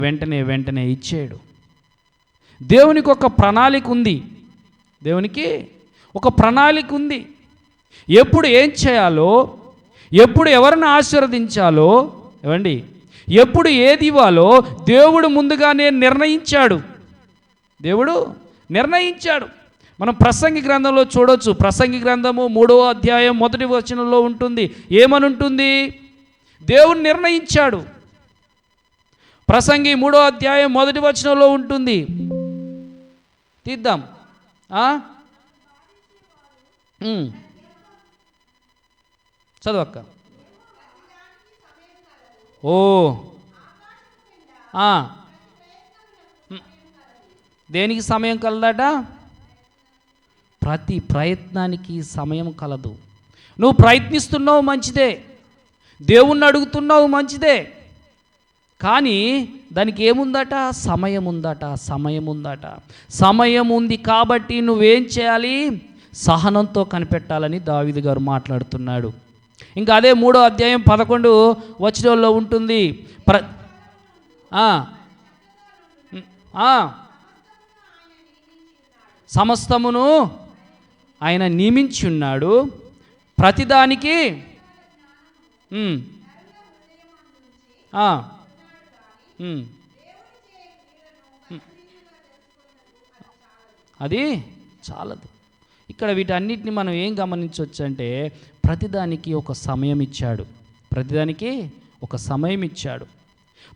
వెంటనే ఇచ్చాడు. దేవునికి ఒక ప్రణాళిక ఉంది. దేవునికి ఒక ప్రణాళిక ఉంది. ఎప్పుడు ఏం చేయాలో, ఎప్పుడు ఎవరిని ఆశీర్వదించాలో, ఏమండి, ఎప్పుడు ఏది ఇవ్వాలో దేవుడు ముందుగానే నిర్ణయించాడు. దేవుడు నిర్ణయించాడు. మనం ప్రసంగి గ్రంథంలో చూడవచ్చు. ప్రసంగి గ్రంథము 3వ అధ్యాయం 1వ వచనంలో ఉంటుంది. ఏమని ఉంటుంది? దేవుడు నిర్ణయించాడు. ప్రసంగి 3వ అధ్యాయం 1వ వచనంలో ఉంటుంది. తీద్దాం. చదవక్క. దేనికి సమయం కలదట? ప్రతి ప్రయత్నానికి సమయం కలదు. నువ్వు ప్రయత్నిస్తున్నావు, మంచిదే. దేవుణ్ణి అడుగుతున్నావు, మంచిదే. కానీ దానికి ఏముందట? సమయం ఉందట. సమయం ఉంది కాబట్టి నువ్వేం చేయాలి? సహనంతో కనిపెట్టాలని దావీదు గారు మాట్లాడుతున్నాడు. ఇంకా అదే 3వ అధ్యాయం 11వ వచనంలో ఉంటుంది. సమస్తమును ఆయన నియమించి ఉన్నాడు. ప్రతిదానికి అది చాలదు. ఇక్కడ వీటన్నిటిని మనం ఏం గమనించవచ్చు అంటే, ప్రతిదానికి ఒక సమయం ఇచ్చాడు.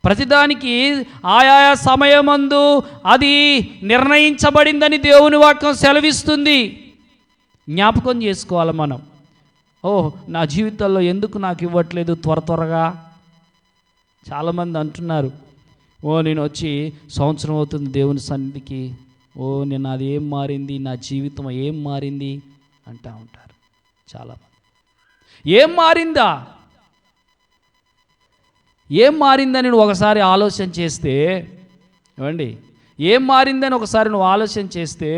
ప్రతిదానికి ఆయా సమయమందు అది నిర్ణయించబడిందని దేవుని వాక్యం సెలవిస్తుంది. జ్ఞాపకం చేసుకోవాలి మనం. నా జీవితంలో ఎందుకు నాకు ఇవ్వట్లేదు త్వరగా? చాలామంది అంటున్నారు, నేను వచ్చి సంవత్సరం అవుతుంది దేవుని సన్నిధికి, నేను అది ఏం మారింది, నా జీవితం ఏం మారింది అంటూ ఉంటారు చాలామంది. ఏం మారిందని నువ్వు ఒకసారి ఆలోచన చేస్తే, ఏమండి, ఏం మారిందని ఒకసారి నువ్వు ఆలోచన చేస్తే,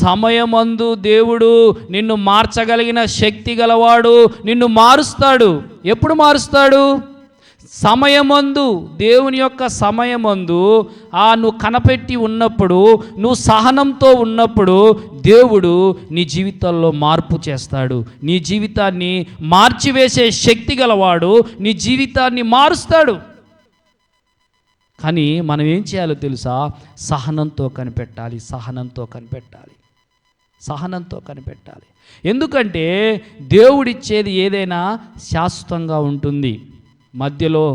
సమయమందు దేవుడు నిన్ను మార్చగలిగిన శక్తి గలవాడు. నిన్ను మారుస్తాడు. ఎప్పుడు మారుస్తాడు? సమయమందు, దేవుని యొక్క సమయమందు నువ్వు కనపెట్టి ఉన్నప్పుడు, నువ్వు సహనంతో ఉన్నప్పుడు దేవుడు నీ జీవితంలో మార్పు చేస్తాడు. నీ జీవితాన్ని మార్చివేసే శక్తి గలవాడు. నీ జీవితాన్ని మారుస్తాడు. కానీ మనం ఏం చేయాలో తెలుసా? సహనంతో కనిపెట్టాలి. ఎందుకంటే దేవుడిచ్చేది ఏదైనా శాశ్వతంగా ఉంటుంది. మధ్యలో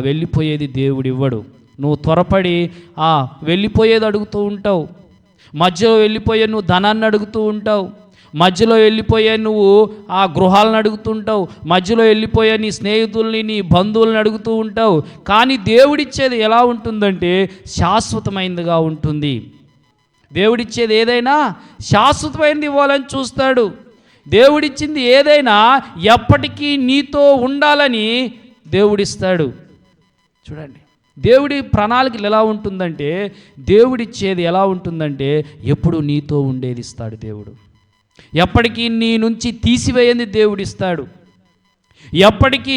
వెళ్ళిపోయేది దేవుడు ఇవ్వడు. నువ్వు త్వరపడి వెళ్ళిపోయేది అడుగుతూ ఉంటావు. మధ్యలో వెళ్ళిపోయే నువ్వు ధనాన్ని అడుగుతూ ఉంటావు. మధ్యలో వెళ్ళిపోయే నువ్వు గృహాలను అడుగుతుంటావు. మధ్యలో వెళ్ళిపోయే నీ స్నేహితుల్ని, నీ బంధువులను అడుగుతూ ఉంటావు. కానీ దేవుడిచ్చేది ఎలా ఉంటుందంటే శాశ్వతమైనదిగా ఉంటుంది. దేవుడిచ్చేది ఏదైనా శాశ్వతమైనది ఇవ్వాలని చూస్తాడు. దేవుడిచ్చింది ఏదైనా ఎప్పటికీ నీతో ఉండాలని దేవుడిస్తాడు. చూడండి, దేవుడి ప్రణాళికలు ఎలా ఉంటుందంటే, దేవుడిచ్చేది ఎలా ఉంటుందంటే ఎప్పుడు నీతో ఉండేది ఇస్తాడు దేవుడు. ఎప్పటికీ నీ నుంచి తీసివేయంది దేవుడిస్తాడు. ఎప్పటికీ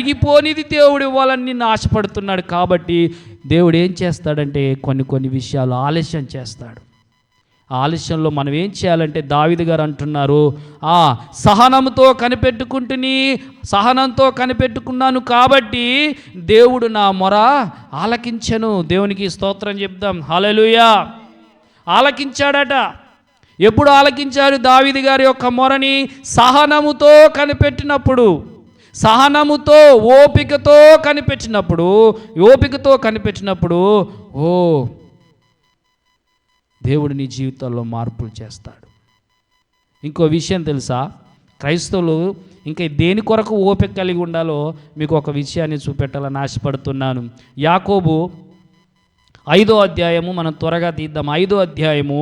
కరిగిపోనిది దేవుడు ఇవ్వాలని నిన్ను ఆశపడుతున్నాడు. కాబట్టి దేవుడు ఏం చేస్తాడంటే కొన్ని విషయాలు ఆలస్యం చేస్తాడు. ఆలస్యంలో మనం ఏం చేయాలంటే, దావీదు గారు అంటున్నారు, సహనంతో కనిపెట్టుకున్నాను కాబట్టి దేవుడు నా మొర ఆలకించెను. దేవునికి స్తోత్రం చెప్దాం. హల్లెలూయా. ఆలకించాడట. ఎప్పుడు ఆలకించాడు దావీదు గారి యొక్క మొరని? సహనముతో ఓపికతో కనిపెట్టినప్పుడు దేవుడు నీ జీవితంలో మార్పులు చేస్తాడు. ఇంకో విషయం తెలుసా? క్రైస్తవులు ఇంకా దేని కొరకు ఓపిక కలిగి ఉండాలో మీకు ఒక విషయాన్ని చూపెట్టాలని ఆశపడుతున్నాను. యాకోబు 5వ అధ్యాయము మనం త్వరగా తీద్దాం. 5వ అధ్యాయము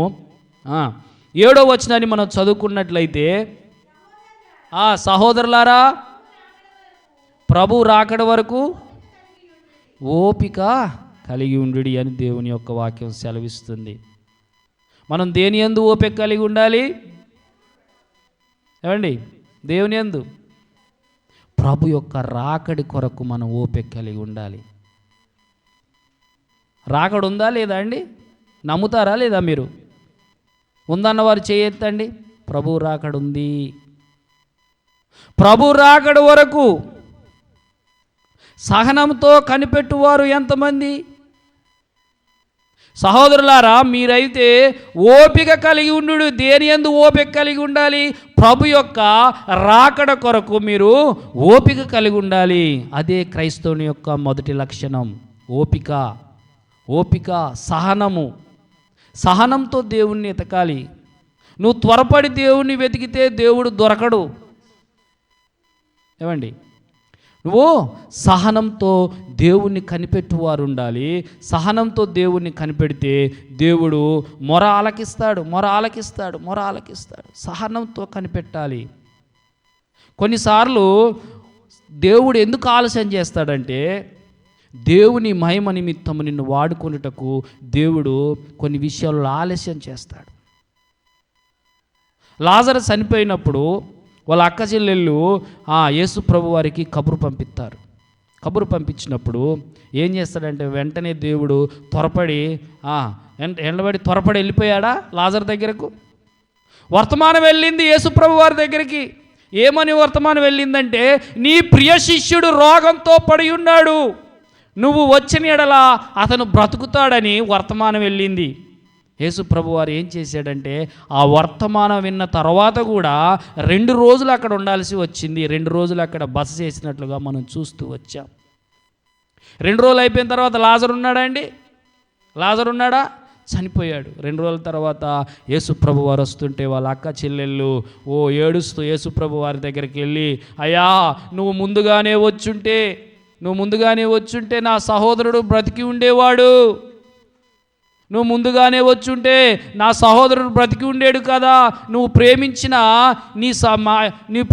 7వ వచనాన్ని మనం చదువుకున్నట్లయితే, సహోదరులారా, ప్రభు రాకడ వరకు ఓపిక కలిగి ఉండుడి అని దేవుని యొక్క వాక్యం సెలవిస్తుంది. మనం దేని యందు ఓపిక కలిగి ఉండాలి? ఏమండి? దేవుని యందు. ప్రభు యొక్క రాకడి కొరకు మనం ఓపిక కలిగి ఉండాలి. రాకడు ఉందా లేదా అండి? నమ్ముతారా లేదా మీరు? ఉందన్న వారు చేయెత్తండి. ప్రభు రాకడు ఉంది. ప్రభు రాకడి వరకు సహనంతో కనిపెట్టువారు ఎంతమంది? సహోదరులారా, మీరైతే ఓపిక కలిగి ఉండు. దేని యందు ఓపిక కలిగి ఉండాలి? ప్రభు యొక్క రాకడ కొరకు మీరు ఓపిక కలిగి ఉండాలి. అదే క్రైస్తవుని యొక్క మొదటి లక్షణం. ఓపిక, ఓపిక, సహనము. సహనంతో దేవుణ్ణి ఎతకాలి. నువ్వు త్వరపడి దేవుణ్ణి వెతికితే దేవుడు దొరకడు. ఏమండి? నువ్వు సహనంతో దేవుణ్ణి కనిపెట్టువారు ఉండాలి. సహనంతో దేవుణ్ణి కనిపెడితే దేవుడు మొర ఆలకిస్తాడు. సహనంతో కనిపెట్టాలి. కొన్నిసార్లు దేవుడు ఎందుకు ఆలస్యం చేస్తాడంటే, దేవుని మహిమ నిమిత్తము నిన్ను వాడుకొనుటకు దేవుడు కొన్ని విషయాల్లో ఆలస్యం చేస్తాడు. లాజరు చనిపోయినప్పుడు వాళ్ళ అక్క చెల్లెళ్ళు యేసు ప్రభు వారికి కబురు పంపిస్తారు. కబురు పంపించినప్పుడు ఏం చేస్తాడంటే, వెంటనే దేవుడు త్వరపడి వెళ్ళిపోయాడా లాజరు దగ్గరకు? వర్తమానం వెళ్ళింది యేసు ప్రభు వారి దగ్గరికి. ఏమని వర్తమానం వెళ్ళిందంటే, నీ ప్రియ శిష్యుడు రోగంతో పడి ఉన్నాడు, నువ్వు వచ్చిన ఎడల అతను బ్రతుకుతాడని వర్తమానం వెళ్ళింది. యేసు ప్రభు వారు ఏం చేశాడంటే, ఆ వర్తమానం విన్న తర్వాత కూడా 2 రోజులు అక్కడ ఉండాల్సి వచ్చింది. 2 రోజులు అక్కడ బస చేసినట్లుగా మనం చూస్తూ వచ్చాం. 2 రోజులు అయిపోయిన తర్వాత లాజరు ఉన్నాడా అండి? లాజరు ఉన్నాడా? చనిపోయాడు. 2 రోజుల తర్వాత యేసు ప్రభు వారు వస్తుంటే వాళ్ళ అక్క చెల్లెళ్ళు ఏడుస్తూ యేసు ప్రభు వారి దగ్గరికి వెళ్ళి, అయ్యా, నువ్వు ముందుగానే వచ్చుంటే నా సహోదరుడు బ్రతికి ఉండేవాడు. నువ్వు ముందుగానే వచ్చుంటే నా సహోదరుడు బ్రతికి ఉండేడు కదా. నువ్వు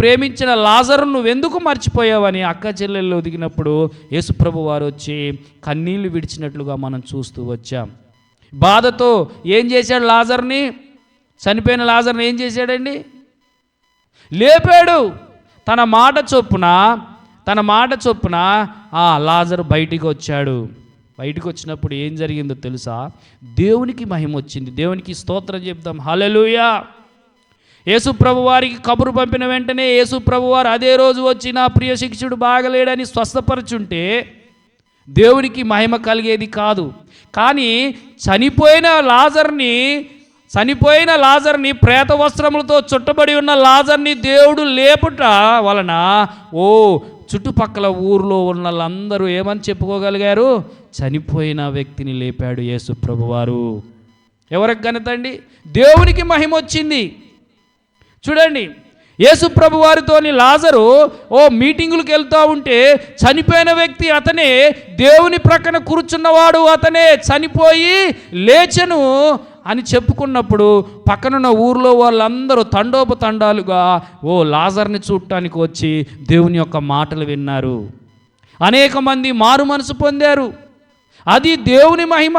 ప్రేమించిన లాజరు నువ్వెందుకు మర్చిపోయావని అక్క చెల్లెళ్ళు ఒదిగినప్పుడు యేసుప్రభు వారు వచ్చి కన్నీళ్లు విడిచినట్లుగా మనం చూస్తూ వచ్చాం. బాధతో ఏం చేశాడు? చనిపోయిన లాజర్ని ఏం చేశాడండి? లేపాడు. తన మాట చొప్పున లాజరు బయటికి వచ్చాడు. బయటకు వచ్చినప్పుడు ఏం జరిగిందో తెలుసా? దేవునికి మహిమ వచ్చింది. దేవునికి స్తోత్రం చెప్దాం. హల్లెలూయా. యేసు ప్రభు వారికి కబురు పంపిన వెంటనే యేసు ప్రభు వారు అదే రోజు వచ్చి నా ప్రియ శిష్యుడు బాగలేడని స్వస్థపరచుంటే దేవునికి మహిమ కలిగేది కాదు. కానీ చనిపోయిన లాజర్ని ప్రేత వస్త్రములతో చుట్టబడి ఉన్న లాజర్ని దేవుడు లేపుట వలన చుట్టుపక్కల ఊర్లో ఉన్న వాళ్ళందరూ ఏమని చెప్పుకోగలిగారు? చనిపోయిన వ్యక్తిని లేపాడు యేసు ప్రభువారు. ఎవరికి ఘనత అండి? దేవునికి మహిమ వచ్చింది. చూడండి, యేసు ప్రభువారితోని లాజరు మీటింగులకు వెళ్తూ ఉంటే చనిపోయిన వ్యక్తి అతనే, దేవుని ప్రక్కన కూర్చున్నవాడు అతనే, చనిపోయి లేచెను అని చెప్పుకున్నప్పుడు పక్కనున్న ఊర్లో వాళ్ళందరూ తండోపతండాలుగా లాజర్ని చూడటానికి వచ్చి దేవుని యొక్క మాటలు విన్నారు. అనేక మంది మారు మనసు పొందారు. అది దేవుని మహిమ.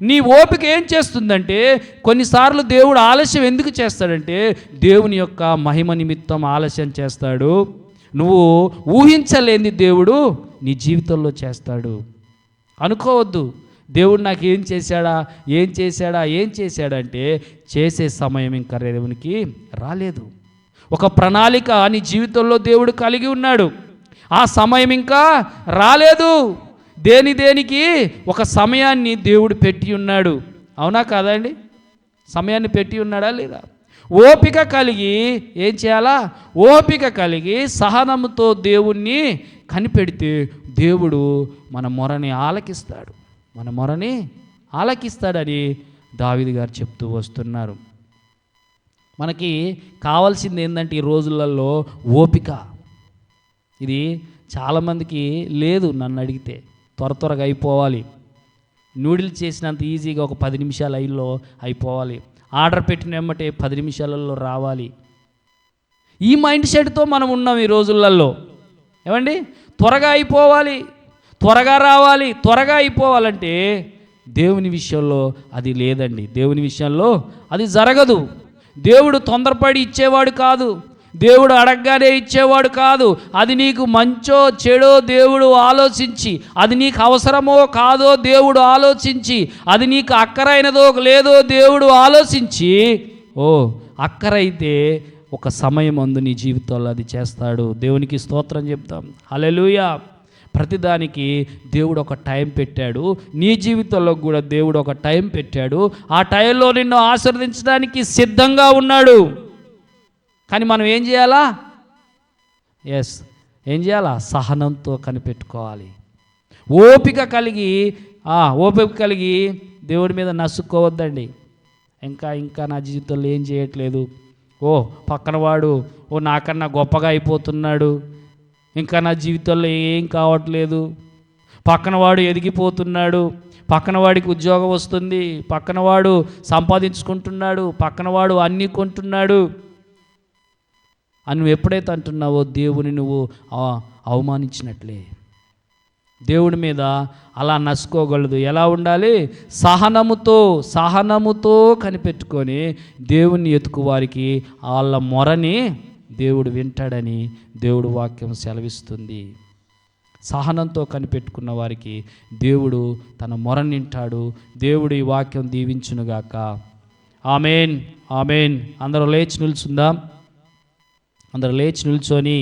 నీ ఓపిక ఏం చేస్తుందంటే, కొన్నిసార్లు దేవుడు ఆలస్యం ఎందుకు చేస్తాడంటే దేవుని యొక్క మహిమ నిమిత్తం ఆలస్యం చేస్తాడు. నువ్వు ఊహించలేని దేవుడు నీ జీవితంలో చేస్తాడు. అనుకోవద్దు, దేవుడు నాకు ఏం చేశాడంటే చేసే సమయం ఇంకా దేవునికి రాలేదు. ఒక ప్రణాళిక నీ జీవితంలో దేవుడు కలిగి ఉన్నాడు. ఆ సమయం ఇంకా రాలేదు. దేనికి ఒక సమయాన్ని దేవుడు పెట్టి ఉన్నాడు. అవునా కాదా అండి? సమయాన్ని పెట్టి ఉన్నాడా లేదా? ఓపిక కలిగి ఏం చేయాలా? ఓపిక కలిగి సహనముతో దేవుణ్ణి కనిపెడితే దేవుడు మన మొరని ఆలకిస్తాడని దావీదు గారు చెప్తూ వస్తున్నారు. మనకి కావాల్సింది ఏంటంటే ఈ రోజులలో ఓపిక. ఇది చాలామందికి లేదు. నన్ను అడిగితే త్వరగా అయిపోవాలి. నూడిల్స్ చేసినంత ఈజీగా ఒక 10 నిమిషాలు అయిపోవాలి. ఆర్డర్ పెట్టిన వెంబటే 10 నిమిషాలలో రావాలి. ఈ మైండ్ సెట్తో మనం ఉన్నాం ఈ రోజులలో. ఏమండి? త్వరగా అయిపోవాలి, త్వరగా రావాలి, త్వరగా అయిపోవాలంటే దేవుని విషయంలో అది లేదండి. దేవుని విషయంలో అది జరగదు. దేవుడు తొందరపడి ఇచ్చేవాడు కాదు. దేవుడు అడగగానే ఇచ్చేవాడు కాదు. అది నీకు మంచో చెడో దేవుడు ఆలోచించి, అది నీకు అవసరమో కాదో దేవుడు ఆలోచించి, అది నీకు అక్కరైనదో లేదో దేవుడు ఆలోచించి, అక్కరైతే ఒక సమయం అందు నీ జీవితంలో అది చేస్తాడు. దేవునికి స్తోత్రం చెప్తాం. హల్లెలూయా. ప్రతిదానికి దేవుడు ఒక టైం పెట్టాడు. నీ జీవితంలో కూడా దేవుడు ఒక టైం పెట్టాడు. ఆ టైంలో నిన్ను ఆశీర్వదించడానికి సిద్ధంగా ఉన్నాడు. కానీ మనం ఏం చేయాలా? ఏం చేయాలా? సహనంతో కనిపెట్టుకోవాలి. ఓపిక కలిగి దేవుడి మీద నసుక్కోవద్దండి. ఇంకా నా జీవితంలో ఏం చేయట్లేదు, పక్కనవాడు నాకన్నా గొప్పగా అయిపోతున్నాడు, ఇంకా నా జీవితంలో ఏం కావట్లేదు, పక్కనవాడు ఎదిగిపోతున్నాడు, పక్కనవాడికి ఉద్యోగం వస్తుంది, పక్కనవాడు సంపాదించుకుంటున్నాడు, పక్కనవాడు అన్నీ కొంటున్నాడు అని నువ్వు ఎప్పుడైతే అంటున్నావో దేవుని నువ్వు అవమానించినట్లే. దేవుడి మీద అలా నసుకోగలదు. ఎలా ఉండాలి? సహనముతో కనిపెట్టుకొని దేవుణ్ణి ఎతుకు వారికి వాళ్ళ మొరని దేవుడు వింటాడని దేవుడు వాక్యం సెలవిస్తుంది. సహనంతో కనిపెట్టుకున్న వారికి దేవుడు తన మొరనింటాడు. దేవుడు ఈ వాక్యం దీవించునుగాక. ఆమేన్. అందరూ లేచి నిల్చుందాం. అందరూ లేచి నిల్చొని